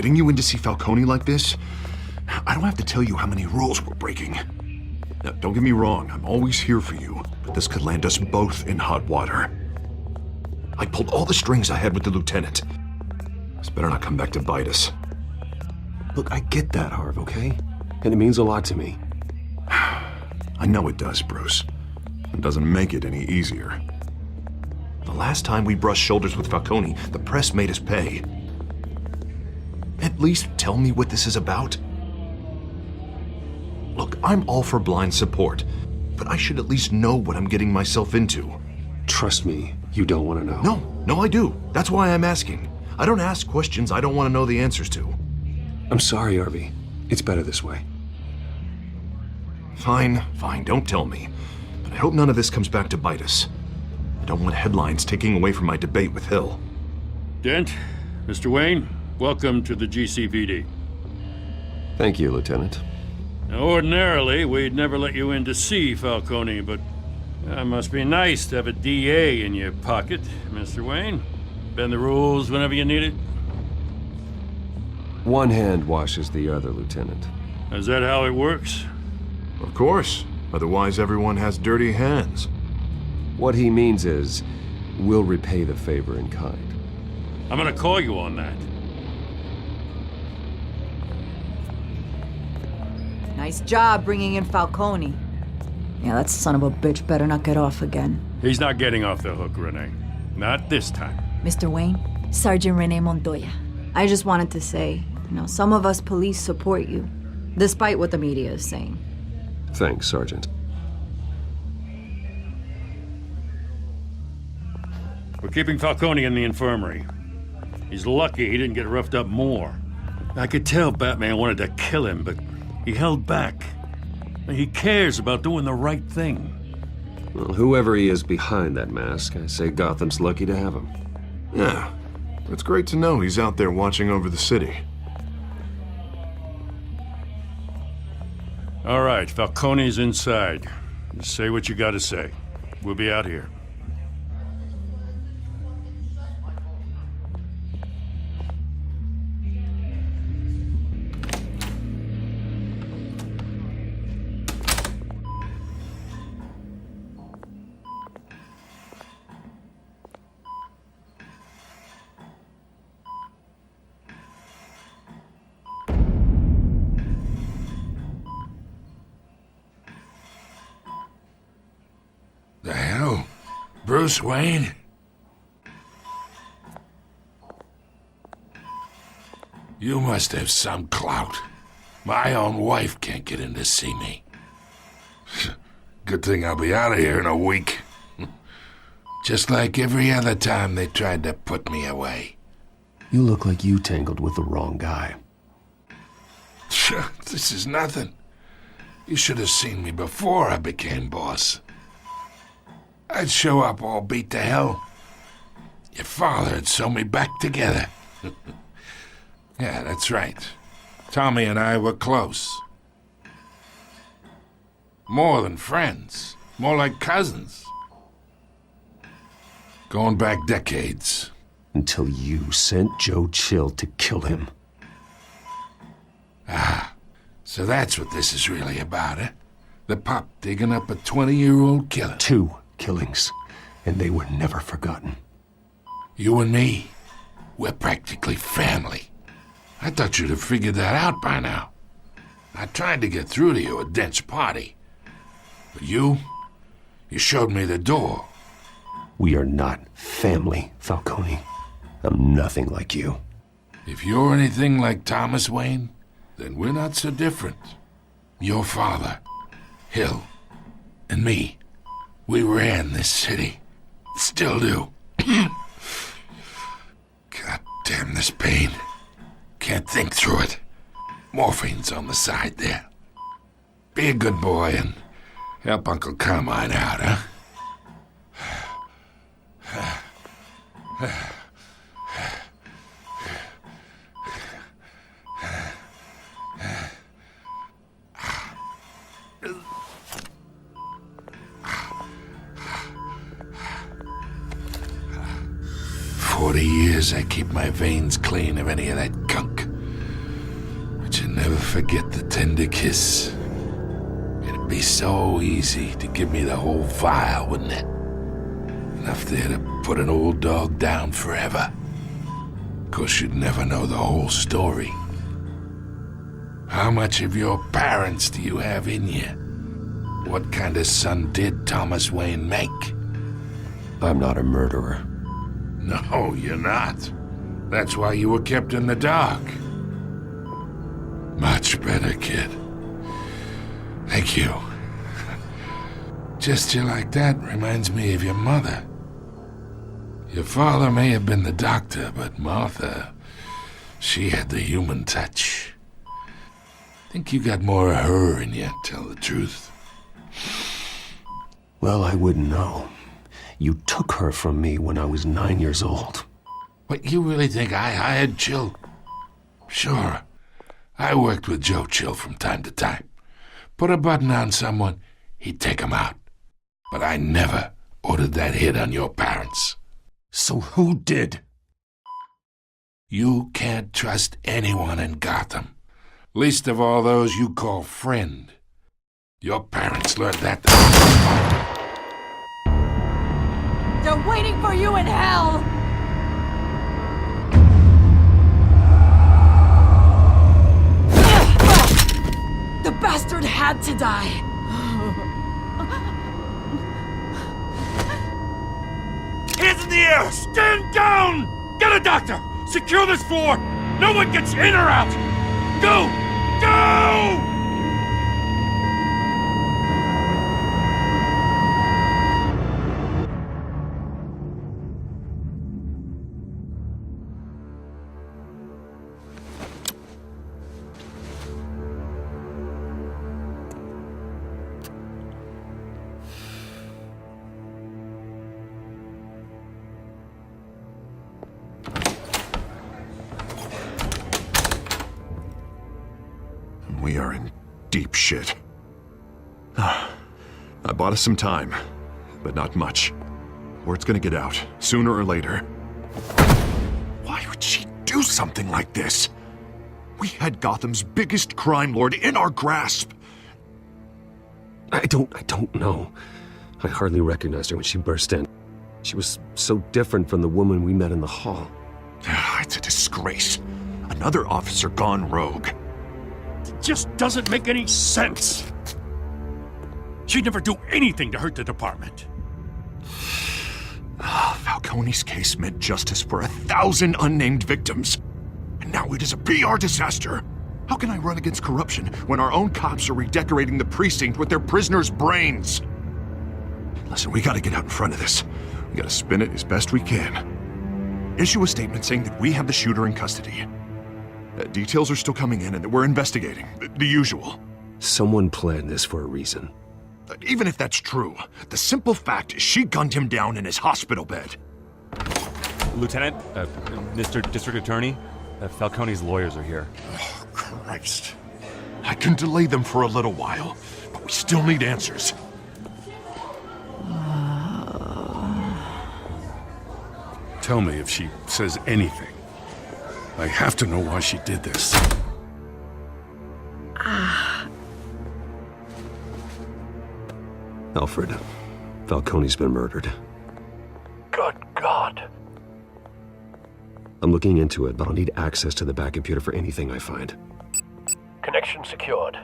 getting you in to see Falcone like this? I don't have to tell you how many rules we're breaking. Now, don't get me wrong, I'm always here for you, but this could land us both in hot water. I pulled all the strings I had with the lieutenant. This better not come back to bite us. Look, I get that, Harv, okay? And it means a lot to me. I know it does, Bruce. It doesn't make it any easier. The last time we brushed shoulders with Falcone, the press made us pay. At least tell me what this is about. Look, I'm all for blind support, but I should at least know what I'm getting myself into. Trust me, you don't want to know. No, I do. That's why I'm asking. I don't ask questions I don't want to know the answers to. I'm sorry, Harvey. It's better this way. Fine, don't tell me. But I hope none of this comes back to bite us. I don't want headlines taking away from my debate with Hill. Dent, Mr. Wayne, welcome to the GCPD. Thank you, Lieutenant. Now, ordinarily, we'd never let you in to see Falcone, but it must be nice to have a DA in your pocket, Mr. Wayne. Bend the rules whenever you need it. One hand washes the other, Lieutenant. Is that how it works? Of course. Otherwise, everyone has dirty hands. What he means is, we'll repay the favor in kind. I'm gonna call you on that. Nice job bringing in Falcone. Yeah, that son of a bitch better not get off again. He's not getting off the hook, Renee. Not this time. Mr. Wayne, Sergeant Renee Montoya. I just wanted to say, some of us police support you, despite what the media is saying. Thanks, Sergeant. We're keeping Falcone in the infirmary. He's lucky he didn't get roughed up more. I could tell Batman wanted to kill him, but he held back. He cares about doing the right thing. Well, whoever he is behind that mask, I say Gotham's lucky to have him. Yeah, it's great to know he's out there watching over the city. All right, Falcone's inside. Just say what you gotta say. We'll be out here. The hell? Bruce Wayne? You must have some clout. My own wife can't get in to see me. Good thing I'll be out of here in a week. Just like every other time they tried to put me away. You look like you tangled with the wrong guy. This is nothing. You should have seen me before I became boss. I'd show up all beat to hell. Your father'd sew me back together. Yeah, that's right. Tommy and I were close. More than friends. More like cousins. Going back decades. Until you sent Joe Chill to kill him. Ah, so that's what this is really about, eh? The pup digging up a 20-year-old killer. 2 killings, and they were never forgotten. You and me, we're practically family. I thought you'd have figured that out by now. I tried to get through to you at Dent's party. But you showed me the door. We are not family, Falcone. I'm nothing like you. If you're anything like Thomas Wayne, then we're not so different. Your father, Hill, and me, we ran this city. Still do. God damn this pain. Can't think through it. Morphine's on the side there. Be a good boy and help Uncle Carmine out, huh? 40 years I keep my veins clean of any of that gunk. forget the tender kiss. It'd be so easy to give me the whole file, wouldn't it? Enough there to put an old dog down forever. 'Course you'd never know the whole story. How much of your parents do you have in you? What kind of son did Thomas Wayne make? I'm not a murderer. No, you're not. That's why you were kept in the dark. Much better, kid. Thank you. Gesture like that reminds me of your mother. Your father may have been the doctor, but Martha, she had the human touch. Think you got more of her in you, tell the truth. Well, I wouldn't know. You took her from me when I was 9 years old. What, you really think I hired Chill? Sure. I worked with Joe Chill from time to time. Put a button on someone, he'd take him out. But I never ordered that hit on your parents. So who did? You can't trust anyone in Gotham. Least of all those you call friend. Your parents learned that. They're waiting for you in hell! The bastard had to die! Hands in the air! Stand down! Get a doctor! Secure this floor! No one gets in or out! Go! Go! We are in deep shit. I bought us some time, but not much. Word's gonna get out, sooner or later. Why would she do something like this? We had Gotham's biggest crime lord in our grasp. I don't know. I hardly recognized her when she burst in. She was so different from the woman we met in the hall. It's a disgrace. Another officer gone rogue. Just doesn't make any sense. She'd never do anything to hurt the department. Falcone's case meant justice for 1,000 unnamed victims. And now it is a PR disaster. How can I run against corruption when our own cops are redecorating the precinct with their prisoners' brains? Listen, we gotta get out in front of this. We gotta spin it as best we can. Issue a statement saying that we have the shooter in custody. Details are still coming in and that we're investigating. The usual. Someone planned this for a reason. Even if that's true, the simple fact is she gunned him down in his hospital bed. Lieutenant, Mr. District Attorney, Falcone's lawyers are here. Oh, Christ. I can delay them for a little while, but we still need answers. Tell me if she says anything. I have to know why she did this. Alfred, Falcone's been murdered. Good God. I'm looking into it, but I'll need access to the back computer for anything I find. Connection secured.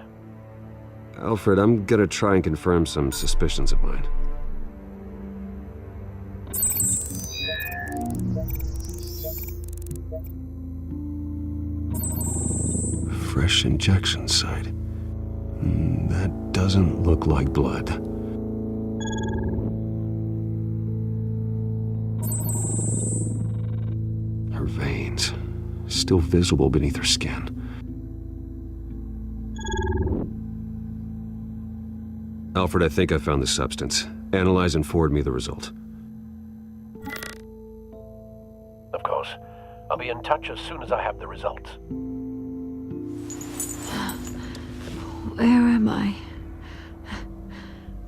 Alfred, I'm gonna try and confirm some suspicions of mine. Fresh injection site. That doesn't look like blood. Her veins, still visible beneath her skin. Alfred, I think I found the substance. Analyze and forward me the result. Of course. I'll be in touch as soon as I have the results. Where am I?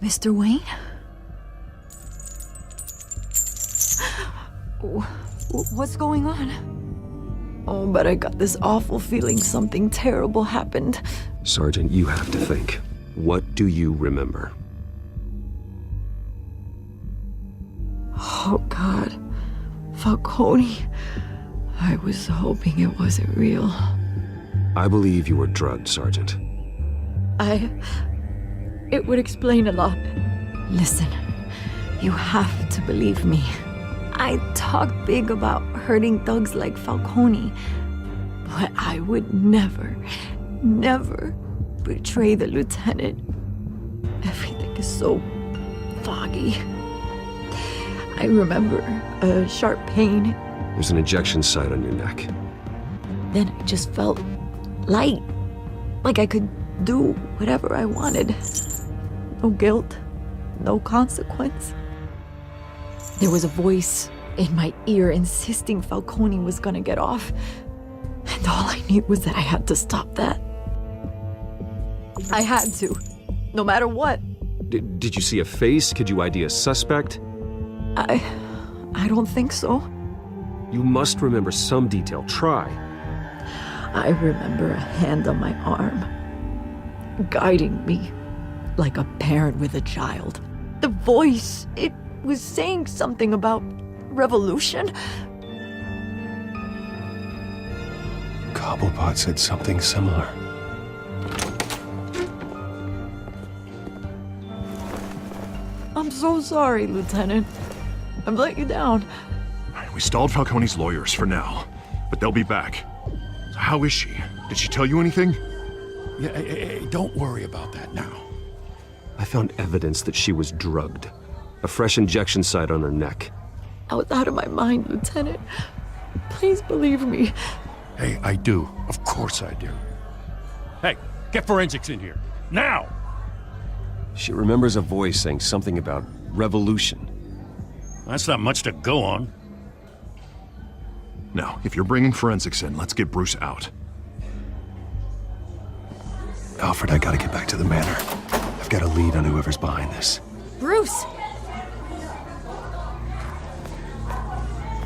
Mr. Wayne? What's going on? Oh, but I got this awful feeling something terrible happened. Sergeant, you have to think. What do you remember? Oh, God. Falcone. I was hoping it wasn't real. I believe you were drugged, Sergeant. It would explain a lot. Listen, you have to believe me. I talk big about hurting thugs like Falcone, but I would never betray the lieutenant. Everything is so foggy. I remember a sharp pain. There's an injection site on your neck. Then I just felt light, like I could do whatever I wanted. No guilt, no consequence. There was a voice in my ear insisting Falcone was gonna get off. And all I knew was that I had to stop that. I had to, no matter what. Did you see a face? Could you ID a suspect? I don't think so. You must remember some detail. Try. I remember a hand on my arm, guiding me like a parent with a child. The voice, it was saying something about revolution. Cobblepot said something similar. I'm so sorry, Lieutenant. I've let you down. We stalled Falcone's lawyers for now, but they'll be back. So how is she? Did she tell you anything? Yeah, hey, don't worry about that now. I found evidence that she was drugged. A fresh injection site on her neck. I was out of my mind, Lieutenant. Please believe me. Hey, I do. Of course I do. Hey, get forensics in here. Now! She remembers a voice saying something about revolution. That's not much to go on. Now, if you're bringing forensics in, let's get Bruce out. Alfred, I gotta get back to the manor. I've got a lead on whoever's behind this. Bruce!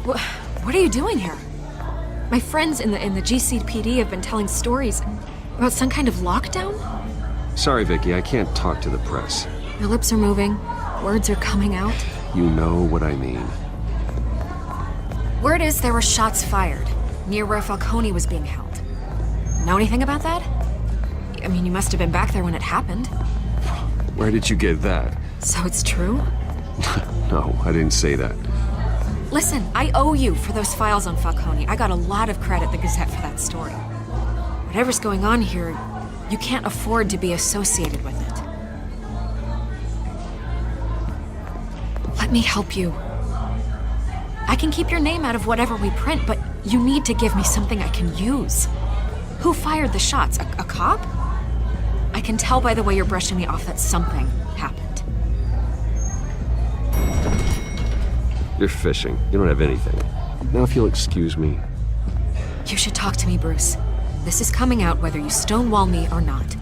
What are you doing here? My friends in the GCPD have been telling stories about some kind of lockdown? Sorry, Vicky, I can't talk to the press. Your lips are moving. Words are coming out. You know what I mean. Word is there were shots fired near where Falcone was being held. Know anything about that? I mean, you must have been back there when it happened. Where did you get that? So it's true? No, I didn't say that. Listen, I owe you for those files on Falcone. I got a lot of credit at the Gazette for that story. Whatever's going on here, you can't afford to be associated with it. Let me help you. I can keep your name out of whatever we print, but you need to give me something I can use. Who fired the shots? A cop? I can tell by the way you're brushing me off that something happened. You're fishing. You don't have anything. Now if you'll excuse me. You should talk to me, Bruce. This is coming out whether you stonewall me or not.